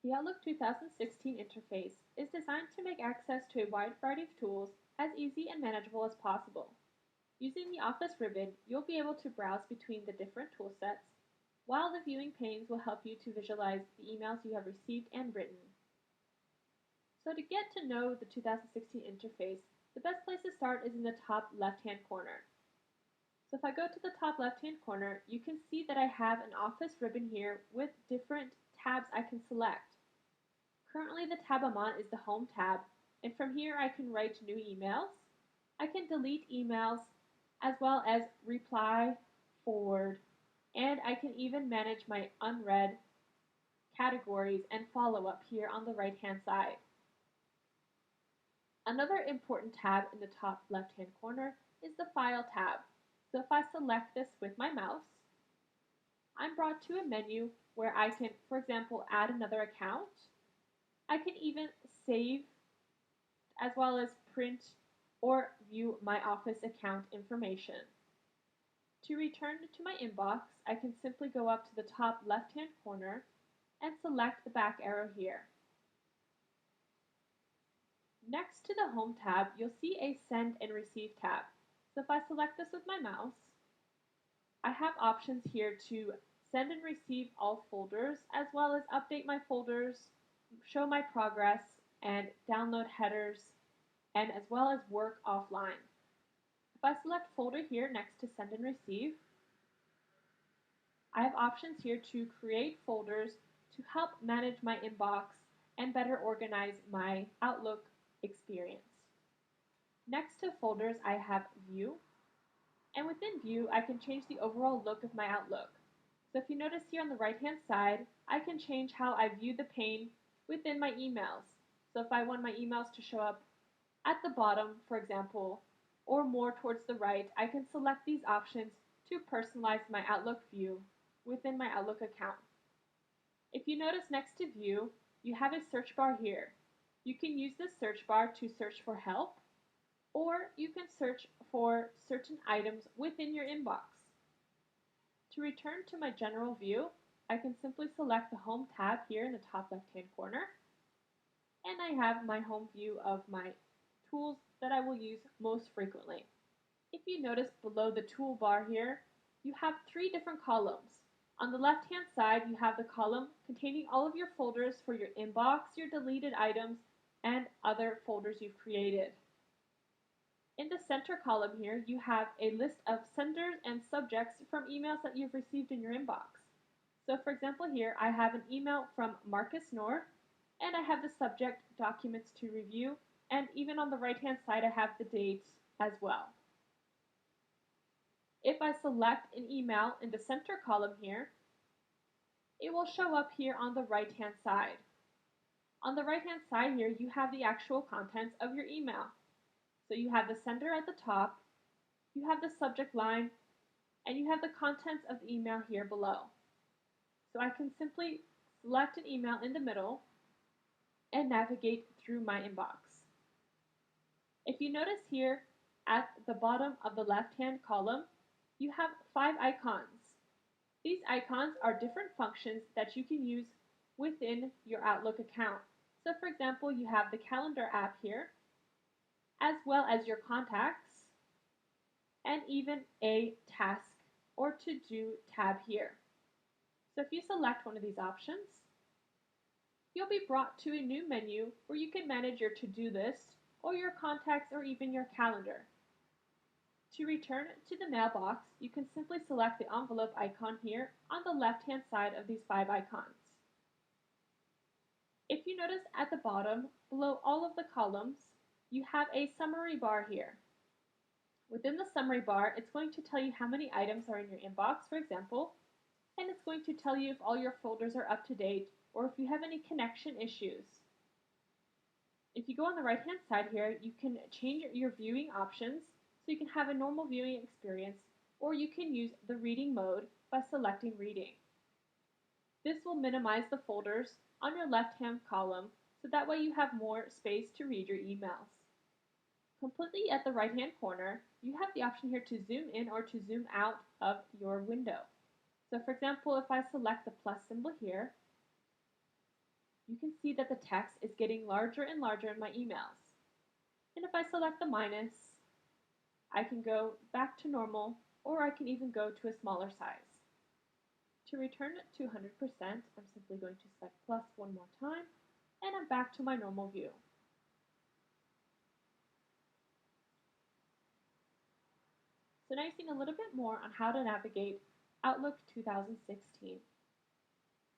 The Outlook 2016 interface is designed to make access to a wide variety of tools as easy and manageable as possible. Using the Office ribbon, you'll be able to browse between the different toolsets, while the viewing panes will help you to visualize the emails you have received and written. So to get to know the 2016 interface, the best place to start is in the top left-hand corner. So if I go to the top left-hand corner, you can see that I have an Office ribbon here with different tabs I can select. Currently the tab I'm on is the Home tab, and from here I can write new emails. I can delete emails, as well as reply, forward, and I can even manage my unread categories and follow-up here on the right-hand side. Another important tab in the top left-hand corner is the File tab. So if I select this with my mouse, I'm brought to a menu where I can, for example, add another account. I can even save as well as print or view my Office account information. To return to my inbox, I can simply go up to the top left-hand corner and select the back arrow here. Next to the Home tab, you'll see a Send and Receive tab. So if I select this with my mouse, I have options here to send and receive all folders, as well as update my folders, show my progress, and download headers, and as well as work offline. If I select folder here next to Send and Receive, I have options here to create folders to help manage my inbox and better organize my Outlook experience. Next to folders, I have View, and within View, I can change the overall look of my Outlook. So if you notice here on the right-hand side, I can change how I view the pane within my emails. So if I want my emails to show up at the bottom, for example, or more towards the right, I can select these options to personalize my Outlook view within my Outlook account. If you notice next to View, you have a search bar here. You can use this search bar to search for help, or you can search for certain items within your inbox. To return to my general view, I can simply select the Home tab here in the top left-hand corner, and I have my home view of my tools that I will use most frequently. If you notice below the toolbar here, you have three different columns. On the left-hand side, you have the column containing all of your folders for your inbox, your deleted items, and other folders you've created. In the center column here, you have a list of senders and subjects from emails that you've received in your inbox. So for example here, I have an email from Marcus Knorr, and I have the subject documents to review, and even on the right-hand side, I have the dates as well. If I select an email in the center column here, it will show up here on the right-hand side. On the right-hand side here, you have the actual contents of your email. So you have the sender at the top, you have the subject line, and you have the contents of the email here below. So I can simply select an email in the middle and navigate through my inbox. If you notice here at the bottom of the left-hand column, you have 5 icons. These icons are different functions that you can use within your Outlook account. So for example, you have the calendar app here, as well as your contacts, and even a task or to-do tab here. So if you select one of these options, you'll be brought to a new menu where you can manage your to-do list or your contacts or even your calendar. To return to the mailbox, you can simply select the envelope icon here on the left-hand side of these 5 icons. If you notice at the bottom, below all of the columns, you have a summary bar here. Within the summary bar, it's going to tell you how many items are in your inbox, for example, and it's going to tell you if all your folders are up to date or if you have any connection issues. If you go on the right-hand side here, you can change your viewing options so you can have a normal viewing experience, or you can use the reading mode by selecting reading. This will minimize the folders on your left-hand column so that way you have more space to read your emails. Completely at the right-hand corner, you have the option here to zoom in or to zoom out of your window. So for example, if I select the plus symbol here, you can see that the text is getting larger and larger in my emails. And if I select the minus, I can go back to normal, or I can even go to a smaller size. To return it to 100%, I'm simply going to select plus one more time, and I'm back to my normal view. So now you've seen a little bit more on how to navigate Outlook 2016.